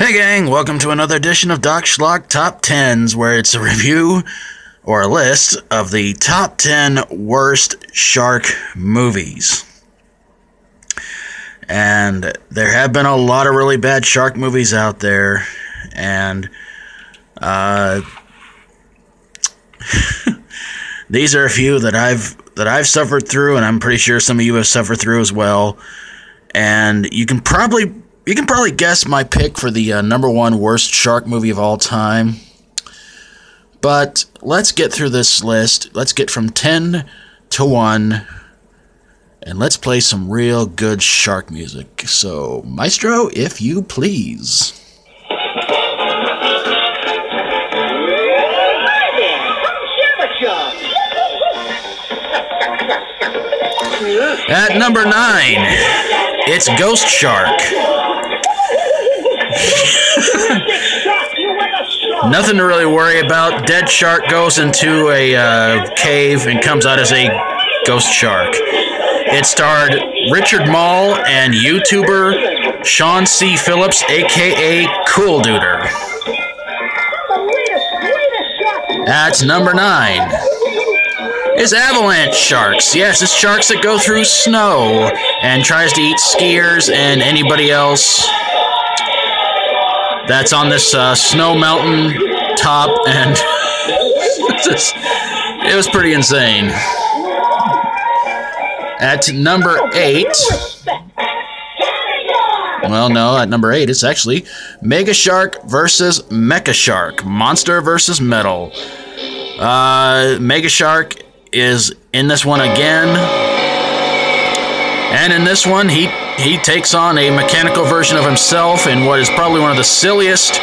Hey gang, welcome to another edition of Doc Schlock Top 10s, where it's a review or a list of the top 10 worst shark movies. And there have been a lot of really bad shark movies out there, and these are a few that I've suffered through, and I'm pretty sure some of you have suffered through as well. And you can probably guess my pick for the number one worst shark movie of all time. But let's get through this list. Let's get from 10 to 1. And let's play some real good shark music. So, Maestro, if you please. At number 9, it's Ghost Shark. Nothing to really worry about. Dead shark goes into a cave and comes out as a ghost shark. It starred Richard Mall and YouTuber Sean C. Phillips, a.k.a. Cool Duder. At number 9 is avalanche sharks. Yes, it's sharks that go through snow and tries to eat skiers and anybody else that's on this snow mountain top, and it was pretty insane. At number 8, well, no, at number 8, it's actually Mega Shark versus Mecha Shark, Monster versus Metal. Mega Shark is in this one again, and in this one, he takes on a mechanical version of himself in what is probably one of the silliest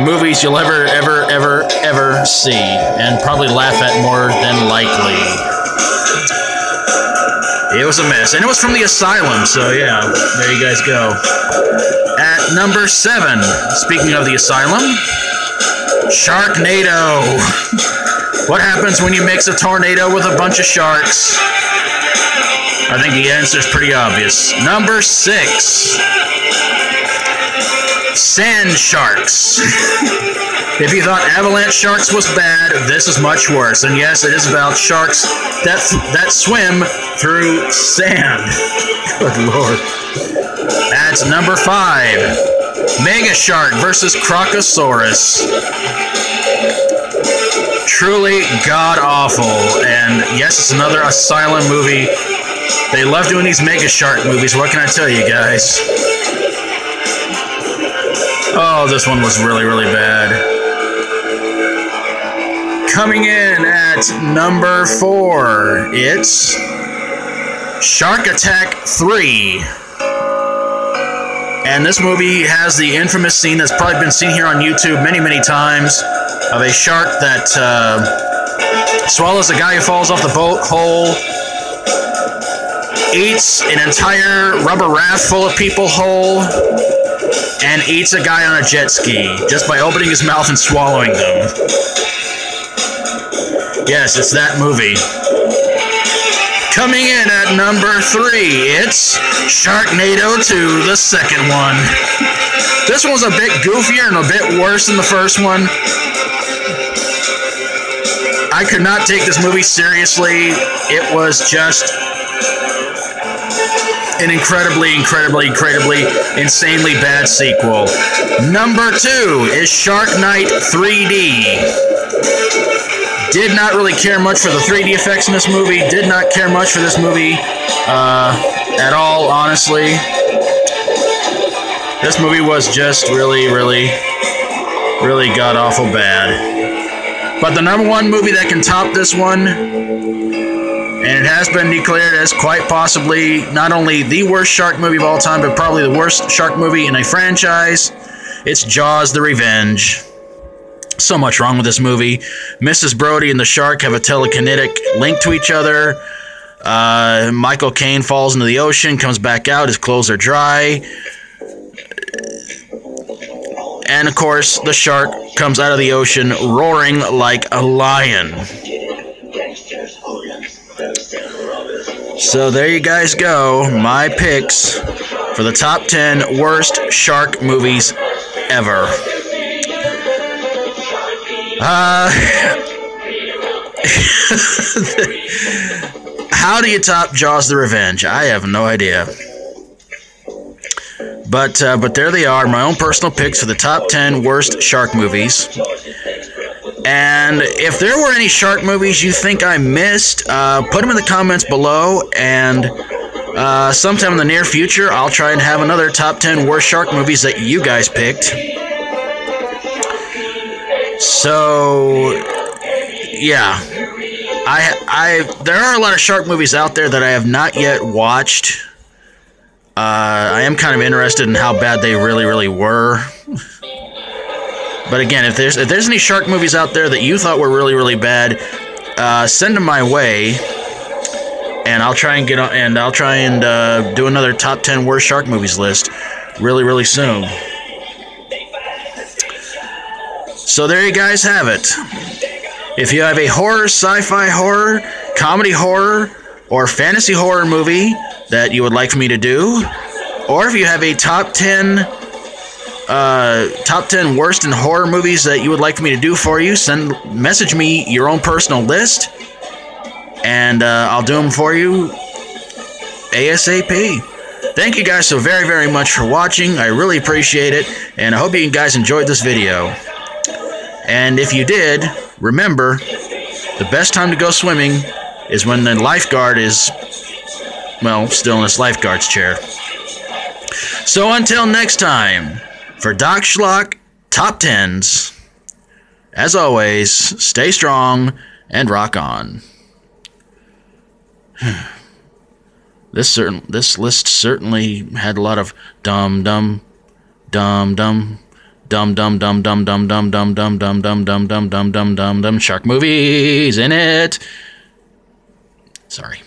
movies you'll ever see, and probably laugh at more than likely. It was a mess, and it was from the Asylum, so yeah, there you guys go. At number 7, speaking of the Asylum, Sharknado. What happens when you mix a tornado with a bunch of sharks? I think the answer is pretty obvious. Number 6, sand sharks. If you thought avalanche sharks was bad, this is much worse. And yes, it is about sharks that swim through sand. Good lord. That's number 5, Mega Shark versus Crocosaurus. Truly god-awful. And yes, it's another Asylum movie. They love doing these Mega Shark movies. What can I tell you guys? Oh, this one was really, really bad. Coming in at number 4, it's Shark Attack 3. And this movie has the infamous scene that's probably been seen here on YouTube many, many times of a shark that swallows a guy who falls off the boat whole, eats an entire rubber raft full of people whole, and eats a guy on a jet ski just by opening his mouth and swallowing them. Yes, it's that movie. Coming in at number 3, it's Sharknado 2, the second one. This one was a bit goofier and a bit worse than the first one. I could not take this movie seriously. It was just an incredibly, insanely bad sequel. Number 2 is Shark Night 3D. Did not really care much for the 3D effects in this movie. Did not care much for this movie at all, honestly. This movie was just really god-awful bad. But the number 1 movie that can top this one, and it has been declared as quite possibly not only the worst shark movie of all time, but probably the worst shark movie in a franchise, it's Jaws: The Revenge. So much wrong with this movie. Mrs. Brody and the shark have a telekinetic link to each other. Michael Caine falls into the ocean, comes back out, his clothes are dry. And of course, the shark comes out of the ocean roaring like a lion. So there you guys go, my picks for the top 10 worst shark movies ever. How do you top Jaws the Revenge? I have no idea. But there they are, my own personal picks for the top 10 worst shark movies. And if there were any shark movies you think I missed, put them in the comments below, and sometime in the near future, I'll try and have another top 10 worst shark movies that you guys picked. So, yeah. There are a lot of shark movies out there that I have not yet watched. I am kind of interested in how bad they really, really were. But again, if there's any shark movies out there that you thought were really, really bad, send them my way, and I'll try and do another top 10 worst shark movies list really, really soon. So there you guys have it. If you have a horror, sci-fi horror, comedy horror, or fantasy horror movie that you would like for me to do, or if you have a top 10 worst in horror movies that you would like for me to do for you, message me your own personal list, and I'll do them for you ASAP. Thank you guys so very, very much for watching. I really appreciate it, and I hope you guys enjoyed this video. And if you did, remember, the best time to go swimming is when the lifeguard is, well, still in his lifeguard's chair. So until next time, for Doc Schlock Top 10s, as always, stay strong and rock on. This list certainly had a lot of dumb shark movies in it. Sorry.